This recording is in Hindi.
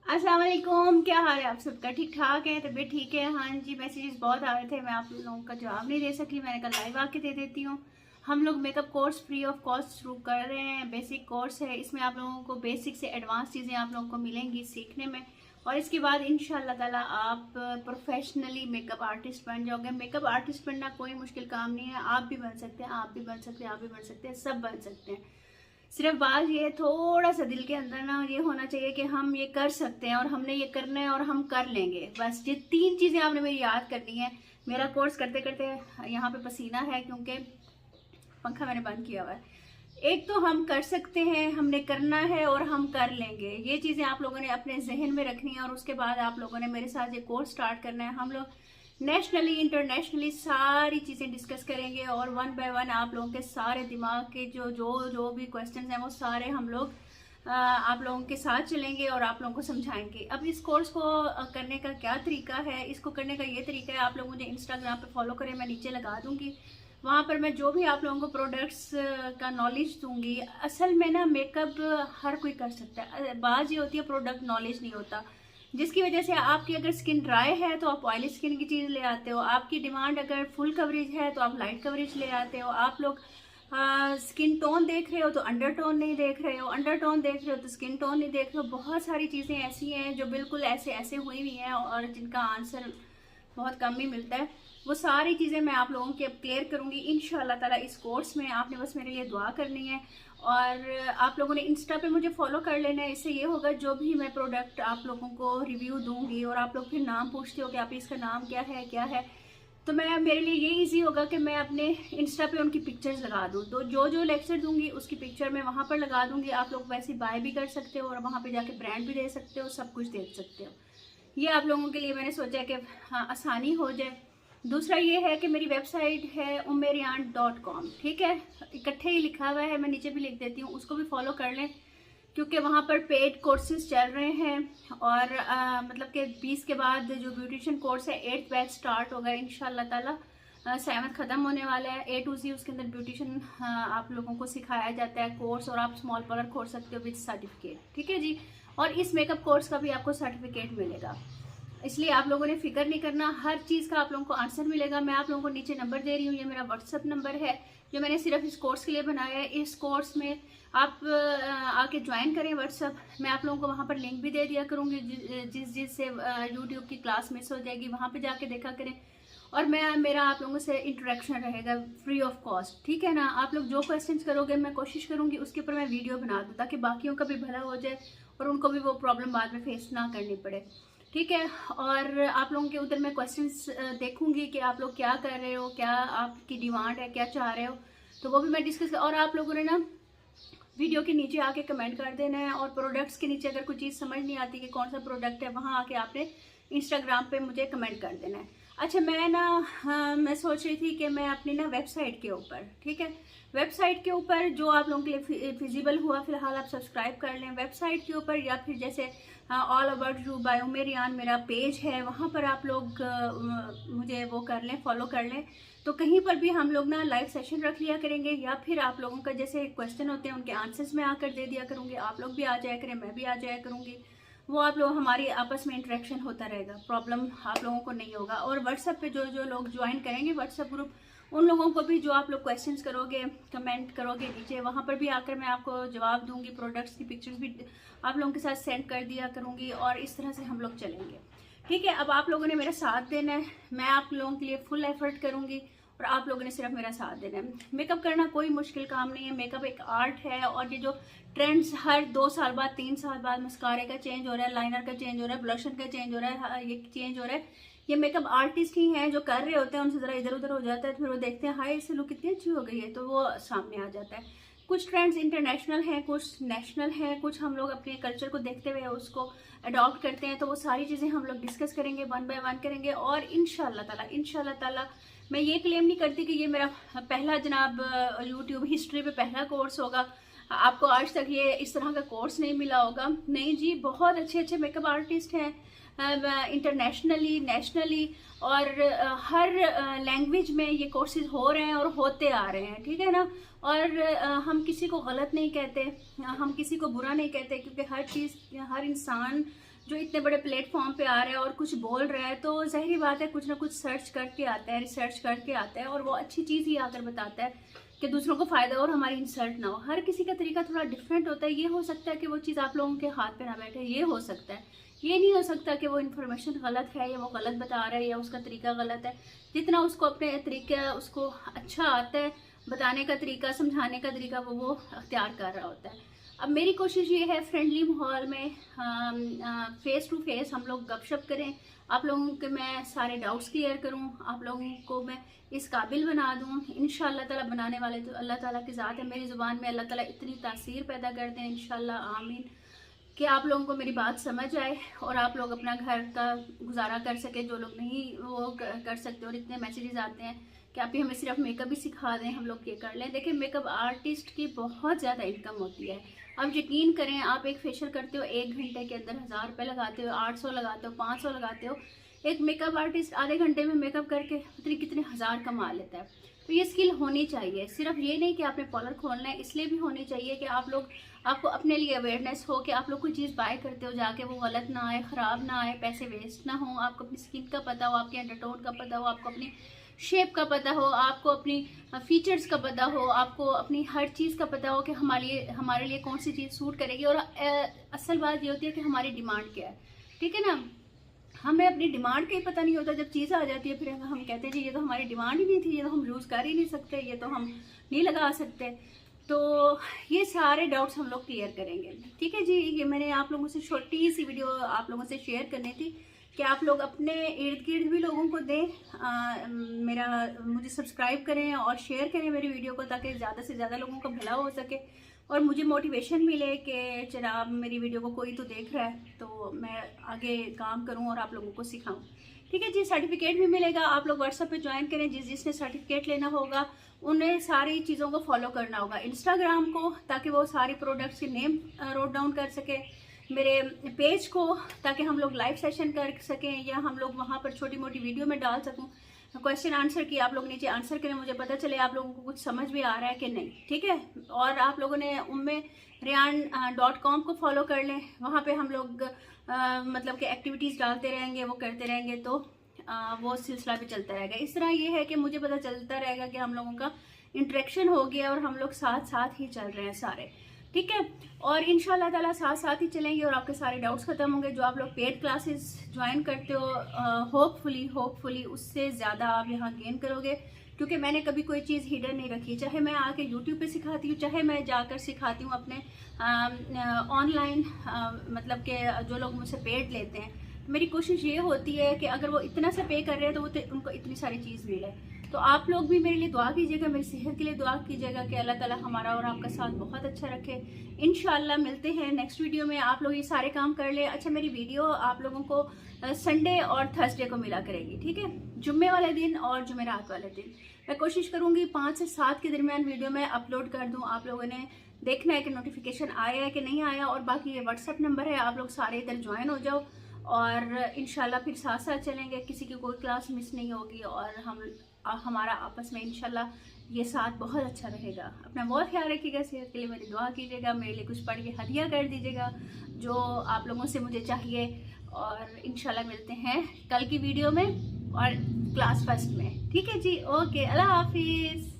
अस्सलाम वालेकुम, क्या हाल है आप सबका? ठीक ठाक है? तबीयत ठीक है? हाँ जी, मैसेजेस बहुत आ रहे थे, मैं आप लोगों का जवाब नहीं दे सकी। मैंने कल लाइव आके दे देती हूँ। हम लोग makeup course free of cost शुरू कर रहे हैं। बेसिक कोर्स है, इसमें आप लोगों को बेसिक से एडवांस चीज़ें आप लोगों को मिलेंगी सीखने में। और इसके बाद इंशाल्लाह ताला आप प्रोफेशनली मेकअप आर्टिस्ट बन जाओगे। मेकअप आर्टिस्ट बनना कोई मुश्किल काम नहीं है, आप भी बन सकते हैं, आप भी बन सकते हैं, आप भी बन सकते हैं, सब बन सकते हैं। सिर्फ बात ये थोड़ा सा दिल के अंदर ना ये होना चाहिए कि हम ये कर सकते हैं और हमने ये करना है और हम कर लेंगे। बस ये 3 चीज़ें आपने मेरी याद करनी है। मेरा कोर्स करते करते यहाँ पे पसीना है क्योंकि पंखा मैंने बंद किया हुआ है। एक तो हम कर सकते हैं, हमने करना है और हम कर लेंगे। ये चीज़ें आप लोगों ने अपने जहन में रखनी है और उसके बाद आप लोगों ने मेरे साथ ये कोर्स स्टार्ट करना है। हम लोग नेशनली इंटरनेशनली सारी चीज़ें डिस्कस करेंगे और वन बाय वन आप लोगों के सारे दिमाग के जो जो जो भी क्वेश्चंस हैं वो सारे हम लोग आप लोगों के साथ चलेंगे और आप लोगों को समझाएंगे। अब इस कोर्स को करने का क्या तरीका है? इसको करने का ये तरीका है, आप लोग मुझे इंस्टाग्राम पे फॉलो करें, मैं नीचे लगा दूंगी। वहाँ पर मैं जो भी आप लोगों को प्रोडक्ट्स का नॉलेज दूंगी। असल में ना मेकअप हर कोई कर सकता है, बात ये होती है प्रोडक्ट नॉलेज नहीं होता, जिसकी वजह से आपकी अगर स्किन ड्राई है तो आप ऑयली स्किन की चीज़ ले आते हो। आपकी डिमांड अगर फुल कवरेज है तो आप लाइट कवरेज ले आते हो। आप लोग स्किन टोन देख रहे हो तो अंडर टोन नहीं देख रहे हो, अंडर टोन देख रहे हो तो स्किन टोन नहीं देख रहे हो। बहुत सारी चीज़ें ऐसी हैं जो बिल्कुल ऐसे ऐसे हुई हुई हैं और जिनका आंसर बहुत कम ही मिलता है। वो सारी चीज़ें मैं आप लोगों की अब क्लियर करूँगी इंशाल्लाह ताला इस कोर्स में। आपने बस मेरे लिए दुआ करनी है और आप लोगों ने इंस्टा पे मुझे फॉलो कर लेना है। इससे ये होगा जो भी मैं प्रोडक्ट आप लोगों को रिव्यू दूंगी और आप लोग फिर नाम पूछते हो कि आप इसका नाम क्या है, तो मैं मेरे लिए ये इजी होगा कि मैं अपने इंस्टा पे उनकी पिक्चर्स लगा दूँ। तो जो जो लेक्चर दूंगी उसकी पिक्चर मैं वहाँ पर लगा दूंगी। आप लोग वैसे बाय भी कर सकते हो और वहाँ पर जाके ब्रांड भी दे सकते हो, सब कुछ देख सकते हो। ये आप लोगों के लिए मैंने सोचा कि हाँ आसानी हो जाए। दूसरा ये है कि मेरी वेबसाइट है ummeriyan.com, ठीक है, इकट्ठे ही लिखा हुआ है, मैं नीचे भी लिख देती हूँ, उसको भी फॉलो कर लें क्योंकि वहाँ पर पेड कोर्सेज चल रहे हैं। और मतलब कि 20 के बाद जो ब्यूटिशियन कोर्स है 8th बैच स्टार्ट होगा इंशाल्लाह ताला। 7th ख़त्म होने वाला है। A to Z उसके अंदर ब्यूटिशियन आप लोगों को सिखाया जाता है कोर्स, और आप स्मॉल पार्लर खोल सकते हो विद सर्टिफिकेट, ठीक है जी। और इस मेकअप कोर्स का भी आपको सर्टिफिकेट मिलेगा, इसलिए आप लोगों ने फिक्र नहीं करना, हर चीज़ का आप लोगों को आंसर मिलेगा। मैं आप लोगों को नीचे नंबर दे रही हूँ, ये मेरा व्हाट्सअप नंबर है जो मैंने सिर्फ इस कोर्स के लिए बनाया है। इस कोर्स में आप आके ज्वाइन करें व्हाट्सअप, मैं आप लोगों को वहाँ पर लिंक भी दे दिया करूँगी। जिससे यूट्यूब की क्लास मिस हो जाएगी वहाँ पर जाके देखा करें। और मेरा आप लोगों से इंटरेक्शन रहेगा फ्री ऑफ कॉस्ट, ठीक है ना। आप लोग जो क्वेश्चंस करोगे मैं कोशिश करूँगी उसके ऊपर मैं वीडियो बना दूँ ताकि बाकियों का भी भला हो जाए और उनको भी वो प्रॉब्लम बाद में फेस ना करनी पड़े, ठीक है। और आप लोगों के उधर मैं क्वेश्चंस देखूंगी कि आप लोग क्या कर रहे हो, क्या आपकी डिमांड है, क्या चाह रहे हो, तो वो भी मैं डिस्कस। और आप लोगों ने ना वीडियो के नीचे आके कमेंट कर देना है और प्रोडक्ट्स के नीचे अगर कोई चीज़ समझ नहीं आती कि कौन सा प्रोडक्ट है, वहाँ आके आपने इंस्टाग्राम पे मुझे कमेंट कर देना है। अच्छा मैं ना मैं सोच रही थी कि मैं अपनी ना वेबसाइट के ऊपर, ठीक है, वेबसाइट के ऊपर जो आप लोगों के लिए फिजिबल हुआ फिलहाल आप सब्सक्राइब कर लें वेबसाइट के ऊपर, या फिर जैसे ऑल अबाउट यू बाय उम्मेरियान मेरा पेज है, वहाँ पर आप लोग मुझे वो कर लें, फॉलो कर लें। तो कहीं पर भी हम लोग ना लाइव सेशन रख लिया करेंगे, या फिर आप लोगों का जैसे क्वेश्चन होते हैं उनके आंसर्स में आकर दे दिया करूँगी, आप लोग भी आ जाया करें, मैं भी आ जाया करूँगी। वो आप लोग हमारी आपस में इंटरेक्शन होता रहेगा, प्रॉब्लम आप लोगों को नहीं होगा। और व्हाट्सएप पे जो जो लोग ज्वाइन करेंगे व्हाट्सएप ग्रुप, उन लोगों को भी जो आप लोग क्वेश्चंस करोगे कमेंट करोगे नीचे, वहाँ पर भी आकर मैं आपको जवाब दूंगी। प्रोडक्ट्स की पिक्चर्स भी आप लोगों के साथ सेंड कर दिया करूँगी और इस तरह से हम लोग चलेंगे, ठीक है। अब आप लोगों ने मेरा साथ देना है, मैं आप लोगों के लिए फुल एफर्ट करूँगी और आप लोगों ने सिर्फ मेरा साथ देना है। मेकअप करना कोई मुश्किल काम नहीं है, मेकअप एक आर्ट है। और ये जो ट्रेंड्स हर 2 साल बाद 3 साल बाद मस्कारे का चेंज हो रहा है, लाइनर का चेंज हो रहा है, ब्लशर का चेंज हो रहा है, ये चेंज हो रहा है, ये मेकअप आर्टिस्ट ही हैं जो कर रहे होते हैं, उनसे ज़रा इधर उधर हो जाता है, फिर वो देखते हैं हाय इससे लुक कितनी अच्छी हो गई है, तो वो सामने आ जाता है। कुछ ट्रेंड्स इंटरनेशनल हैं, कुछ नेशनल हैं, कुछ हम लोग अपने कल्चर को देखते हुए उसको अडॉप्ट करते हैं। तो वो सारी चीज़ें हम लोग डिस्कस करेंगे, वन बाय वन करेंगे। और इंशाल्लाह ताला मैं ये क्लेम नहीं करती कि ये मेरा पहला जनाब यूट्यूब हिस्ट्री पे पहला कोर्स होगा, आपको आज तक ये इस तरह का कोर्स नहीं मिला होगा। नहीं जी, बहुत अच्छे अच्छे मेकअप आर्टिस्ट हैं इंटरनेशनली नेशनली, और हर लैंग्वेज में ये कोर्सेज हो रहे हैं और होते आ रहे हैं, ठीक है ना। और हम किसी को गलत नहीं कहते, हम किसी को बुरा नहीं कहते, क्योंकि हर चीज़ हर इंसान जो इतने बड़े प्लेटफॉर्म पे आ रहा है और कुछ बोल रहा है, तो ज़ाहिर बात है कुछ ना कुछ सर्च करके आता है, रिसर्च करके आता है और वो अच्छी चीज़ ही आकर बताता है कि दूसरों को फ़ायदा हो और हमारी इंसल्ट ना हो। हर किसी का तरीका थोड़ा डिफरेंट होता है। ये हो सकता है कि वो चीज़ आप लोगों के हाथ पे ना बैठे, ये हो सकता है। ये नहीं हो सकता कि वो इन्फॉर्मेशन गलत है या वो गलत बता रहा है या उसका तरीका गलत है। जितना उसको अपने तरीके उसको अच्छा आता है, बताने का तरीका, समझाने का तरीका, वो अख्तियार कर रहा होता है। अब मेरी कोशिश ये है फ्रेंडली माहौल में फेस टू फेस हम लोग गपशप करें, आप लोगों के मैं सारे डाउट्स क्लियर करूं, आप लोगों को मैं इस काबिल बना दूं। इंशाअल्लाह ताला बनाने वाले तो अल्लाह ताला की ज़ात है। मेरी ज़ुबान में अल्लाह ताला इतनी तासीर पैदा कर दें इंशाअल्लाह, आमीन, कि आप लोगों को मेरी बात समझ आए और आप लोग अपना घर का गुजारा कर सके। जो लोग नहीं वो कर सकते, और इतने मैसेजेस आते हैं कि आप ही हमें सिर्फ मेकअप ही सिखा दें, हम लोग ये कर लें। देखिए मेकअप आर्टिस्ट की बहुत ज़्यादा इनकम होती है। अब यकीन करें, आप एक फेशियल करते हो 1 घंटे के अंदर 1000 रुपये लगाते हो, 800 लगाते हो, 500 लगाते हो। एक मेकअप आर्टिस्ट आधे घंटे में मेकअप करके पता नहीं कितने हज़ार कमा लेता है। तो ये स्किल होनी चाहिए। सिर्फ ये नहीं कि आपने पार्लर खोलना है, इसलिए भी होनी चाहिए कि आपको अपने लिए अवेयरनेस हो कि आप लोग कोई चीज़ बाय करते हो जाके वो गलत ना आए, ख़राब ना आए, पैसे वेस्ट ना हो। आपको अपनी स्किन का पता हो, आपके अंडरटोन का पता हो, आपको अपनी शेप का पता हो, आपको अपनी फीचर्स का पता हो, आपको अपनी हर चीज़ का पता हो कि हमारे लिए कौन सी चीज़ सूट करेगी। और असल बात ये होती है कि हमारी डिमांड क्या है, ठीक है ना। हमें अपनी डिमांड का ही पता नहीं होता। जब चीज़ आ जाती है फिर हम कहते हैं जी ये तो हमारी डिमांड ही नहीं थी, ये तो हम यूज़ कर ही नहीं सकते, ये तो हम नहीं लगा सकते। तो ये सारे डाउट्स हम लोग क्लियर करेंगे, ठीक है जी। ये मैंने आप लोगों से छोटी सी वीडियो आप लोगों से शेयर करनी थी कि आप लोग अपने इर्द गिर्द भी लोगों को दें, मुझे सब्सक्राइब करें और शेयर करें मेरी वीडियो को, ताकि ज़्यादा से ज़्यादा लोगों का भला हो सके और मुझे मोटिवेशन मिले कि जनाब मेरी वीडियो को कोई तो देख रहा है, तो मैं आगे काम करूं और आप लोगों को सिखाऊं, ठीक है जी। सर्टिफिकेट भी मिलेगा, आप लोग व्हाट्सएप पे ज्वाइन करें। जिसने सर्टिफिकेट लेना होगा उन्हें सारी चीज़ों को फॉलो करना होगा, इंस्टाग्राम को, ताकि वो सारी प्रोडक्ट्स के नेम नोट डाउन कर सके, मेरे पेज को, ताकि हम लोग लाइव सेशन कर सकें या हम लोग वहाँ पर छोटी मोटी वीडियो में डाल सकूँ, क्वेश्चन आंसर की आप लोग नीचे आंसर करें, मुझे पता चले आप लोगों को कुछ समझ भी आ रहा है कि नहीं, ठीक है। और आप लोगों ने ummereyan.com को फॉलो कर लें, वहाँ पे हम लोग मतलब कि एक्टिविटीज़ डालते रहेंगे, वो करते रहेंगे, तो वो सिलसिला भी चलता रहेगा। इस तरह ये है कि मुझे पता चलता रहेगा कि हम लोगों का इंटरेक्शन हो गया और हम लोग साथ साथ ही चल रहे हैं सारे, ठीक है। और इंशाल्लाह ताला साथ साथ ही चलेंगे और आपके सारे डाउट्स खत्म होंगे। जो आप लोग पेड क्लासेस ज्वाइन करते हो, होपफुली उससे ज़्यादा आप यहाँ गेन करोगे, क्योंकि मैंने कभी कोई चीज़ हिडन नहीं रखी। चाहे मैं आके यूट्यूब पे सिखाती हूँ, चाहे मैं जाकर सिखाती हूँ अपने ऑनलाइन, मतलब कि जो लोग मुझसे पेड लेते हैं, मेरी कोशिश ये होती है कि अगर वो इतना सा पे कर रहे हैं तो उनको इतनी सारी चीज़ मिले। तो आप लोग भी मेरे लिए दुआ कीजिएगा, मेरी सेहत के लिए दुआ कीजिएगा कि अल्लाह ताला हमारा और आपका साथ बहुत अच्छा रखे। इंशाल्लाह मिलते हैं नेक्स्ट वीडियो में। आप लोग ये सारे काम कर ले। अच्छा, मेरी वीडियो आप लोगों को संडे और थर्सडे को मिला करेगी, ठीक है, जुम्मे वाले दिन और जुमेरात वाले दिन। मैं कोशिश करूँगी 5 से 7 के दरमियान वीडियो में अपलोड कर दूँ। आप लोगों ने देखना है कि नोटिफिकेशन आया है कि नहीं आया। और बाकी ये व्हाट्सअप नंबर है, आप लोग सारे इधर ज्वाइन हो जाओ और इंशाल्लाह फिर साथ साथ चलेंगे, किसी की कोई क्लास मिस नहीं होगी और हमारा आपस में इंशाल्लाह ये साथ बहुत अच्छा रहेगा। अपना बहुत ख्याल रखिएगा, सेहत के लिए मेरी दुआ कीजिएगा, मेरे लिए कुछ पढ़ के हदिया कर दीजिएगा जो आप लोगों से मुझे चाहिए। और इंशाल्लाह मिलते हैं कल की वीडियो में और क्लास फर्स्ट में, ठीक है जी। ओके, अल्लाह हाफिज़।